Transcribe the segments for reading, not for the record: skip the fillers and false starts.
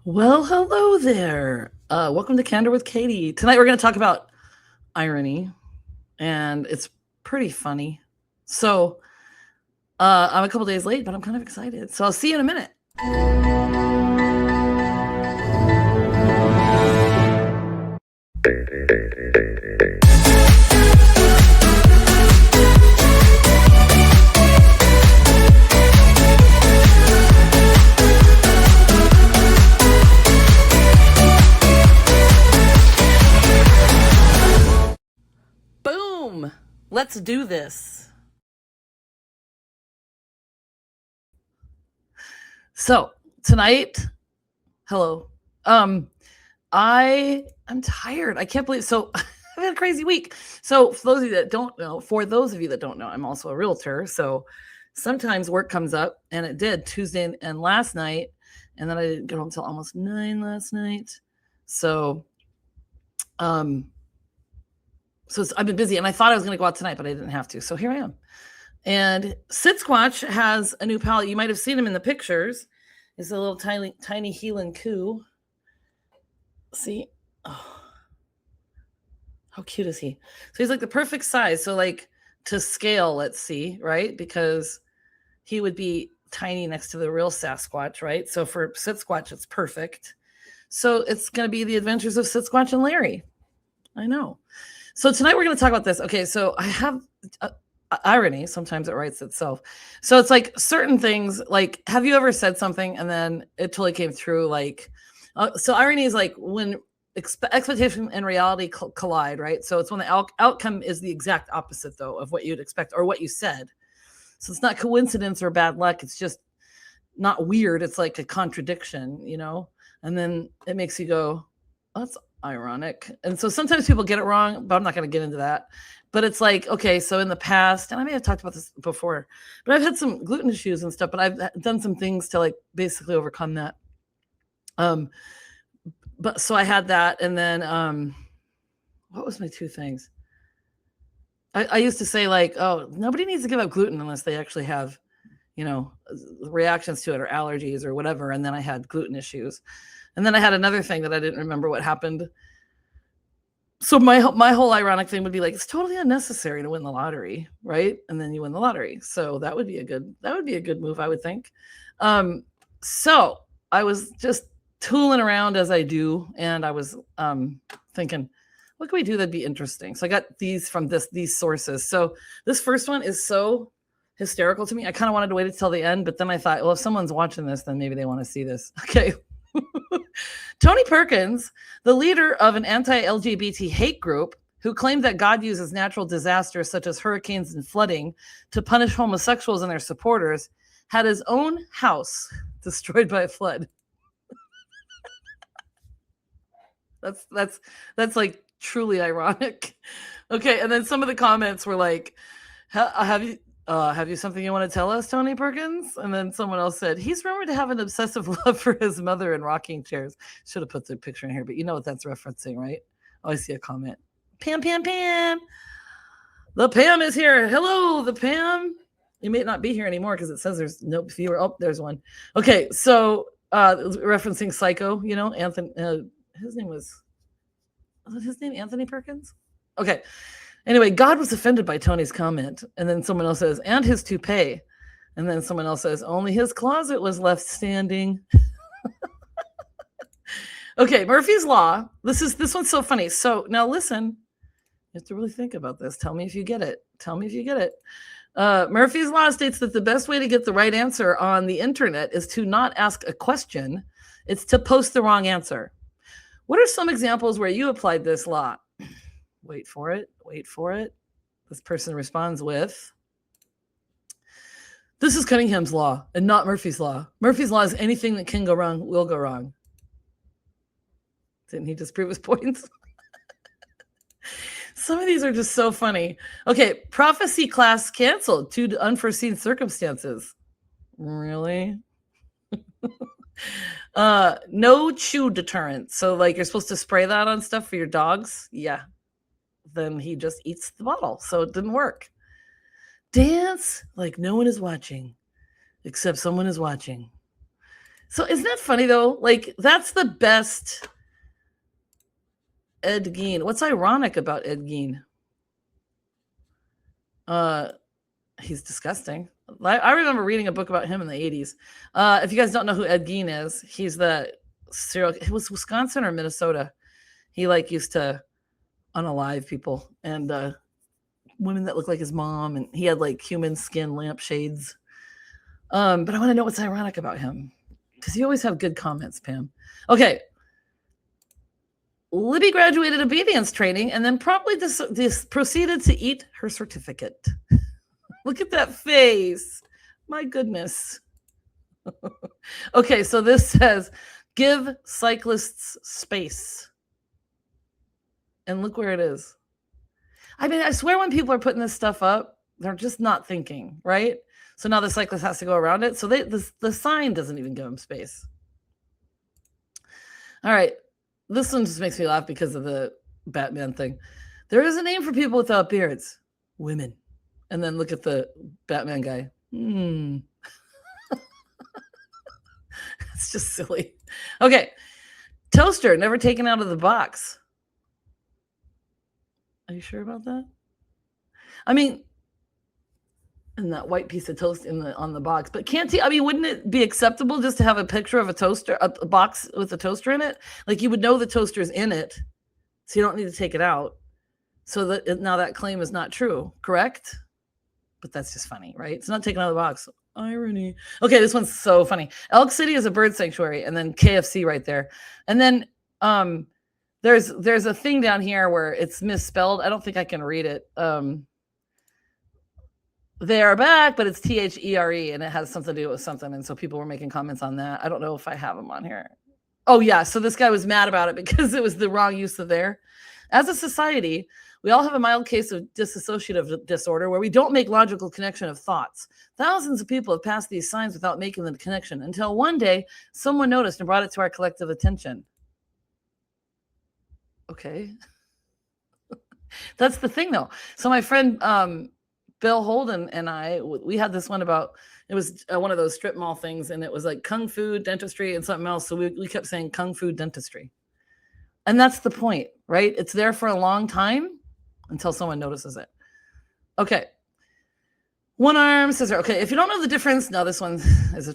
Well, hello there. Welcome to Candor with Katy. Tonight we're going to talk about irony, and it's pretty funny. So I'm a couple days late, but I'm kind of excited. So I'll see you in a minute. Boom! Let's do this. So tonight, hello. I am tired. I can't believe I've had a crazy week. So for those of you that don't know, I'm also a realtor. So sometimes work comes up, and it did Tuesday and last night, and then I didn't get home until almost 9 last night. So I've been busy, and I thought I was going to go out tonight, but I didn't have to. So here I am. And Sitsquatch has a new palette. You might have seen him in the pictures. It's a little tiny Heelan Coo. See? Oh, how cute is he? So he's like the perfect size. So like to scale, let's see, right? Because he would be tiny next to the real Sasquatch, right? So for Sitsquatch, it's perfect. So it's going to be the adventures of Sitsquatch and Larry. I know. So tonight we're going to talk about this. Okay, so I have irony. Sometimes it writes itself. So it's like certain things, like, have you ever said something and then it totally came through? Like, so irony is like when expectation and reality collide, right? So it's when the outcome is the exact opposite, though, of what you'd expect or what you said. So it's not coincidence or bad luck. It's just not weird. It's like a contradiction, and then it makes you go, oh, that's ironic. And so sometimes people get it wrong, but I'm not going to get into that. But it's like, okay, so in the past, and I may have talked about this before, but I've had some gluten issues and stuff, but I've done some things to like basically overcome that. But so I had that, and then what was my two things? I used to say like, oh, nobody needs to give up gluten unless they actually have, reactions to it or allergies or whatever. And then I had gluten issues. And then I had another thing that I didn't remember what happened. So my whole ironic thing would be like, it's totally unnecessary to win the lottery, right? And then you win the lottery. So that would be a good move, I would think. So I was just tooling around as I do, and I was thinking, what can we do that'd be interesting? So I got these from these sources. So this first one is so hysterical to me. I kind of wanted to wait until the end, but then I thought, well, if someone's watching this, then maybe they want to see this. Okay. Tony Perkins, the leader of an anti-LGBT hate group who claimed that God uses natural disasters such as hurricanes and flooding to punish homosexuals and their supporters, had his own house destroyed by a flood. That's like truly ironic. Okay, and then some of the comments were like, have you something you want to tell us, Tony Perkins? And then someone else said, he's rumored to have an obsessive love for his mother in rocking chairs. Should have put the picture in here, but you know what that's referencing, right? Oh, I see a comment. Pam. The Pam is here. Hello, the Pam. You may not be here anymore because it says there's no viewer. Oh, there's one. Okay, so referencing Psycho, Anthony, his name was his name Anthony Perkins? Okay. Anyway, God was offended by Tony's comment. And then someone else says, and his toupee. And then someone else says, only his closet was left standing. Okay, Murphy's Law. This one's so funny. So now listen, you have to really think about this. Tell me if you get it. Murphy's Law states that the best way to get the right answer on the internet is to not ask a question. It's to post the wrong answer. What are some examples where you applied this law? Wait for it. This person responds with, this is Cunningham's law and not Murphy's Law. Murphy's Law is anything that can go wrong will go wrong. Didn't he just prove his points? Some of these are just so funny. Okay, prophecy class canceled due to unforeseen circumstances. Really? No chew deterrent. So like you're supposed to spray that on stuff for your dogs? Yeah. Then he just eats the bottle. So it didn't work. Dance like no one is watching, except someone is watching. So isn't that funny though? Like that's the best Ed Gein. What's ironic about Ed Gein? He's disgusting. I remember reading a book about him in the 80s. If you guys don't know who Ed Gein is, he's the serial. It was Wisconsin or Minnesota. He like used to unalive people and women that looked like his mom, and he had like human skin lampshades. But I want to know what's ironic about him because you always have good comments, Pam. Okay. Libby graduated obedience training and then promptly proceeded to eat her certificate. Look at that face. My goodness. Okay, so this says, give cyclists space. And look where it is. I mean, I swear when people are putting this stuff up, they're just not thinking, right? So now the cyclist has to go around it. So the sign doesn't even give them space. All right. This one just makes me laugh because of the Batman thing. There is a name for people without beards. Women. And then look at the Batman guy. It's just silly. Okay. Toaster, never taken out of the box. Are you sure about that? I mean, and that white piece of toast on the box. But wouldn't it be acceptable just to have a picture of a toaster, a box with a toaster in it? Like you would know the toaster's in it, so you don't need to take it out. So that now that claim is not true, correct? But that's just funny, right? It's not taken out of the box. Irony. Okay, this one's so funny. Elk City is a bird sanctuary, and then KFC right there. And then there's a thing down here where it's misspelled. I don't think I can read it. They are back, but it's THERE, and it has something to do with something. And so people were making comments on that. I don't know if I have them on here. Oh, yeah. So this guy was mad about it because it was the wrong use of there. As a society, we all have a mild case of dissociative disorder where we don't make logical connection of thoughts. Thousands of people have passed these signs without making the connection until one day someone noticed and brought it to our collective attention. Okay. That's the thing, though. So my friend Bill Holden and we had this one about, it was one of those strip mall things, and it was like kung fu dentistry and something else. So we kept saying kung fu dentistry. And that's the point, right? It's there for a long time until someone notices it. Okay. One arm scissor. Okay, if you don't know the difference, now this one is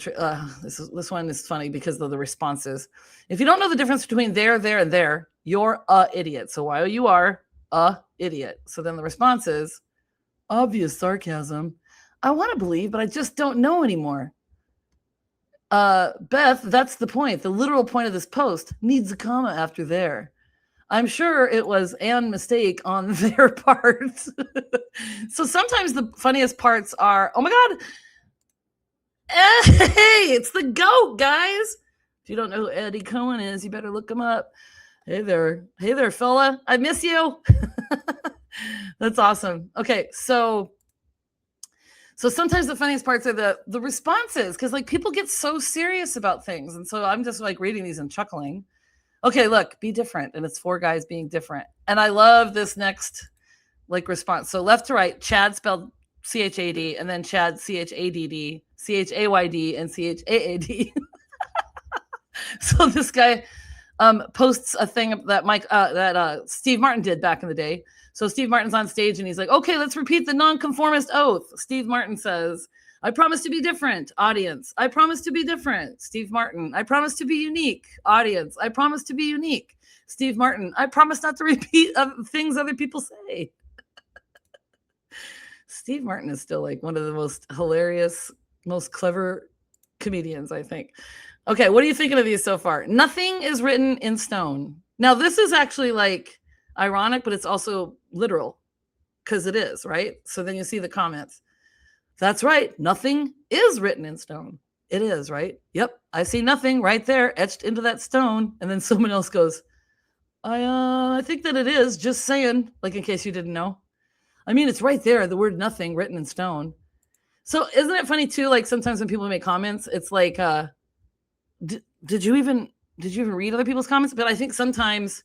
this one is funny because of the responses. If you don't know the difference between there, and there, you're a idiot. So while you are a idiot, so then the response is obvious sarcasm. I want to believe, but I just don't know anymore. Beth, that's the point. The literal point of this post needs a comma after there. I'm sure it was an mistake on their part. So sometimes the funniest parts are, oh my God, hey, it's the GOAT, guys. If you don't know who Eddie Cohen is, you better look him up. Hey there, fella. I miss you. That's awesome. Okay, so sometimes the funniest parts are the responses, because like people get so serious about things. And so I'm just like reading these and chuckling. Okay, look, be different. And it's 4 guys being different. And I love this next like response. So left to right, Chad spelled CHAD, and then Chad CHADD, CHAYD, and CHAAD. So this guy posts a thing that Steve Martin did back in the day. So Steve Martin's on stage and he's like, okay, let's repeat the nonconformist oath. Steve Martin says, I promise to be different. Audience, I promise to be different. Steve Martin, I promise to be unique. Audience, I promise to be unique. Steve Martin, I promise not to repeat things other people say. Steve Martin is still like one of the most hilarious, most clever comedians, I think. Okay, what are you thinking of these so far? Nothing is written in stone. Now, this is actually like ironic, but it's also literal because it is, right? So then you see the comments. That's right. Nothing is written in stone. It is, right? Yep. I see nothing right there etched into that stone. And then someone else goes, I think that it is, just saying, like in case you didn't know. I mean, it's right there, the word nothing written in stone. So isn't it funny too? Like sometimes when people make comments, it's like, did you even read other people's comments? But I think sometimes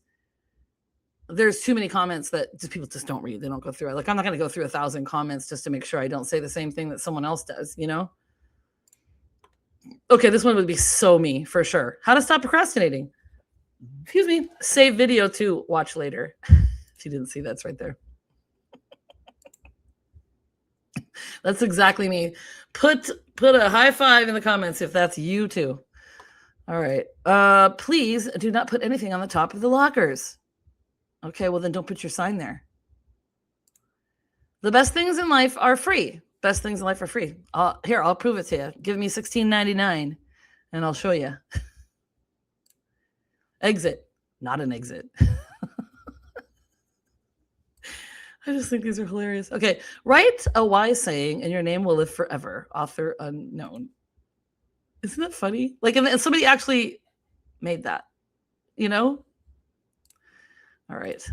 there's too many comments that people just don't read. They don't go through it. Like I'm not going to go through 1,000 comments just to make sure I don't say the same thing that someone else does, you know? Okay, this one would be so me for sure. How to stop procrastinating. Excuse me. Save video to watch later. If you didn't see, that's right there. That's exactly me. Put a high five in the comments if that's you too. All right. Please do not put anything on the top of the lockers. Okay, well then don't put your sign there. The best things in life are free. Best things in life are free. Here, I'll prove it to you. Give me $16.99 and I'll show you. Exit. Not an exit. I just think these are hilarious. Okay, write a wise saying and your name will live forever. Author unknown. Isn't that funny? Like, and somebody actually made that, you know? All right.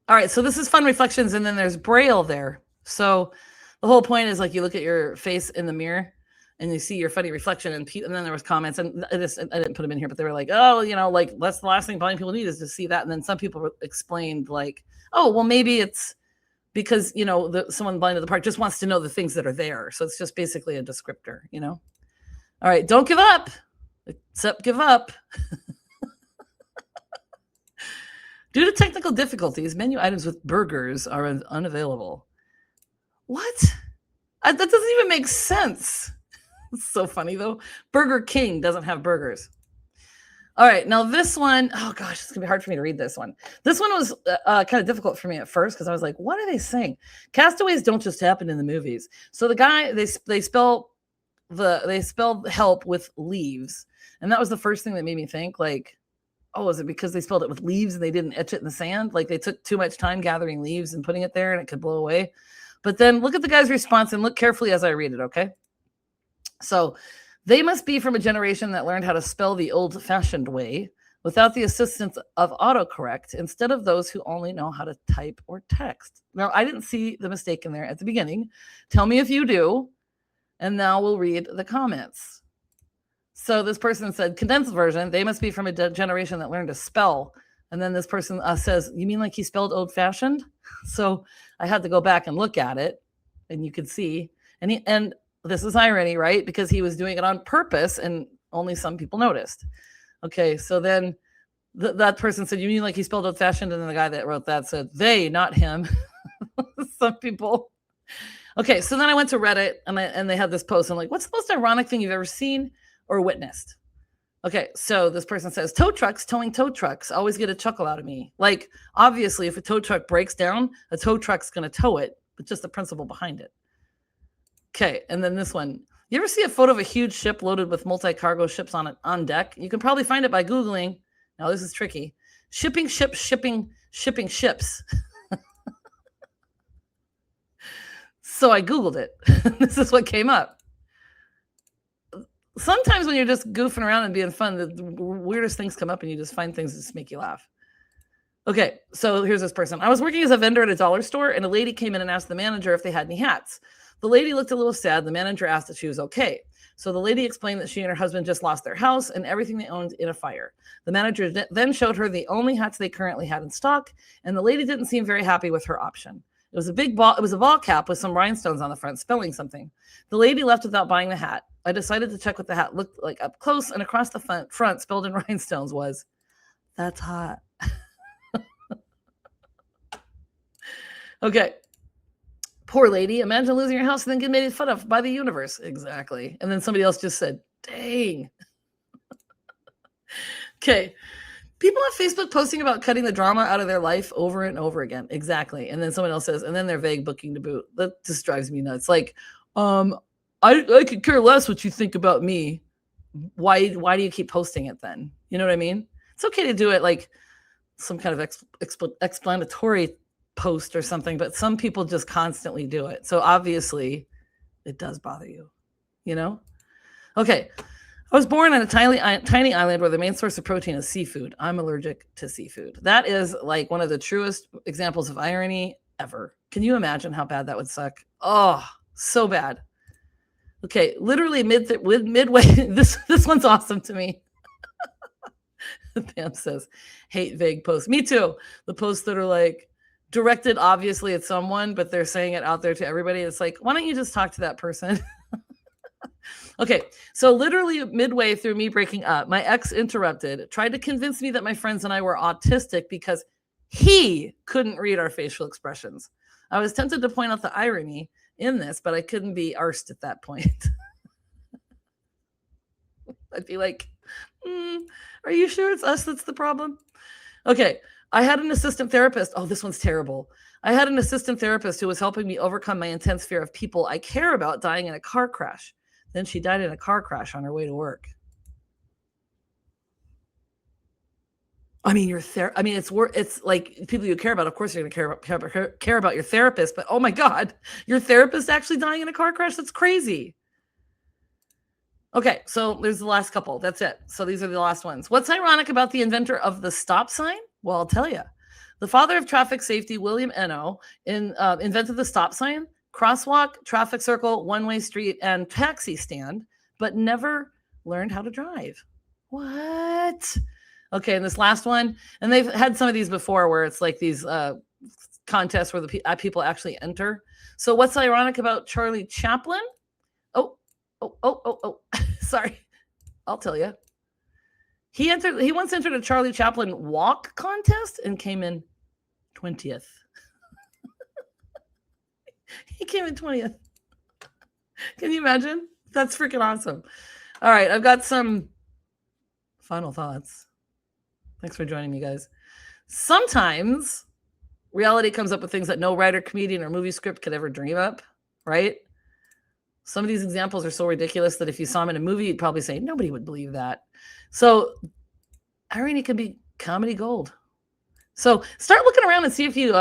All right, so this is fun reflections, and then there's Braille there. So the whole point is like you look at your face in the mirror and you see your funny reflection, and then there was comments, and I didn't put them in here, but they were like, oh, you know, like that's the last thing blind people need is to see that. And then some people explained like, oh, well, maybe it's because, you know, someone blind at the park just wants to know the things that are there. So it's just basically a descriptor, you know? All right, don't give up, except give up. Due to technical difficulties, menu items with burgers are unavailable. What? That doesn't even make sense. It's so funny, though. Burger King doesn't have burgers. All right, now this one, oh gosh, it's gonna be hard for me to read this one. This one was kind of difficult for me at first because I was like, what are they saying? Castaways don't just happen in the movies. So the guy, they spelled help with leaves. And that was the first thing that made me think, like, oh, is it because they spelled it with leaves and they didn't etch it in the sand? Like they took too much time gathering leaves and putting it there and it could blow away. But then look at the guy's response and look carefully as I read it, okay? So they must be from a generation that learned how to spell the old-fashioned way without the assistance of autocorrect instead of those who only know how to type or text. Now, I didn't see the mistake in there at the beginning. Tell me if you do, and now we'll read the comments. So this person said, condensed version, they must be from a generation that learned to spell. And then this person says, you mean like he spelled old-fashioned? So I had to go back and look at it, and you could see. And this is irony, right? Because he was doing it on purpose, and only some people noticed. Okay, so then that person said, you mean like he spelled old-fashioned? And then the guy that wrote that said, they, not him. Some people. Okay, so then I went to Reddit, and they had this post. I'm like, what's the most ironic thing you've ever seen or witnessed? Okay, so this person says, tow trucks towing tow trucks always get a chuckle out of me. Like, obviously, if a tow truck breaks down, a tow truck's going to tow it, but just the principle behind it. Okay, and then this one. You ever see a photo of a huge ship loaded with multi-cargo ships on deck? You can probably find it by Googling. Now, this is tricky. Shipping ships. So I Googled it. This is what came up. Sometimes when you're just goofing around and being fun, the weirdest things come up and you just find things that just make you laugh. Okay, so here's this person. I was working as a vendor at a dollar store, and a lady came in and asked the manager if they had any hats. The lady looked a little sad. The manager asked if she was okay. So the lady explained that she and her husband just lost their house and everything they owned in a fire. The manager then showed her the only hats they currently had in stock, and the lady didn't seem very happy with her option. It was a big ball. It was a ball cap with some rhinestones on the front, spelling something. The lady left without buying the hat. I decided to check what the hat looked like up close, and across the front, spelled in rhinestones, was, "That's hot." Okay. Poor lady. Imagine losing your house and then getting made fun of by the universe. Exactly. And then somebody else just said, dang. Okay. People on Facebook posting about cutting the drama out of their life over and over again. Exactly. And then someone else says, and then they're vague booking to boot. That just drives me nuts. Like, I could care less what you think about me. Why do you keep posting it then? You know what I mean? It's okay to do it like some kind of explanatory post or something, but some people just constantly do it. So obviously it does bother you, you know? Okay. I was born on a tiny island where the main source of protein is seafood. I'm allergic to seafood. That is like one of the truest examples of irony ever. Can you imagine how bad that would suck? Oh, so bad. Okay, literally midway. This one's awesome to me. Pam says, hate vague posts. Me too. The posts that are like directed obviously at someone, but they're saying it out there to everybody. It's like, why don't you just talk to that person? Okay, so literally midway through me breaking up, my ex interrupted, tried to convince me that my friends and I were autistic because he couldn't read our facial expressions. I was tempted to point out the irony in this, but I couldn't be arsed at that point. I'd be like, are you sure it's us that's the problem? Okay, I had an assistant therapist. Oh, this one's terrible. I had an assistant therapist who was helping me overcome my intense fear of people I care about dying in a car crash. Then she died in a car crash on her way to work. I mean, it's like people you care about. Of course, you're going to care about your therapist, but oh my God, your therapist actually dying in a car crash? That's crazy. Okay, so there's the last couple. That's it. So these are the last ones. What's ironic about the inventor of the stop sign? Well, I'll tell you. The father of traffic safety, William Eno, invented the stop sign, crosswalk, traffic circle, one-way street, and taxi stand, but never learned how to drive. What? Okay, and this last one, and they've had some of these before where it's like these contests where the people actually enter. So what's ironic about Charlie Chaplin? Oh, sorry. I'll tell you. He once entered a Charlie Chaplin walk contest and came in 20th. He came in 20th. Can you imagine? That's freaking awesome. All right, I've got some final thoughts. Thanks for joining me, guys. Sometimes reality comes up with things that no writer, comedian, or movie script could ever dream up, right? Some of these examples are so ridiculous that if you saw them in a movie, you'd probably say, nobody would believe that. So irony can be comedy gold. So start looking around and see if you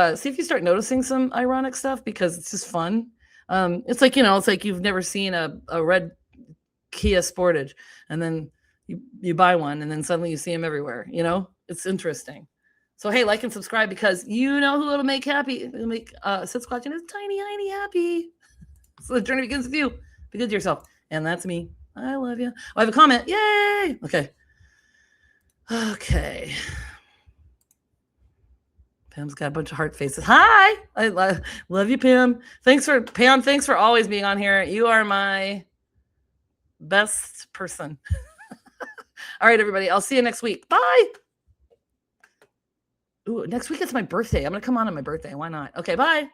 start noticing some ironic stuff, because it's just fun. It's like, it's like you've never seen a red Kia Sportage, and then you buy one, and then suddenly you see them everywhere. It's interesting. So hey, like and subscribe, because you know who it'll make happy. It'll make Sit Squatching is tiny happy. So the journey begins with you. Be good to yourself. And that's me. I love you. Oh, I have a comment. Yay! Okay. Pam's got a bunch of heart faces. Hi! I love you, Pam. Thanks for always being on here. You are my best person. All right, everybody. I'll see you next week. Bye! Ooh, next week it's my birthday. I'm going to come on my birthday. Why not? Okay, bye.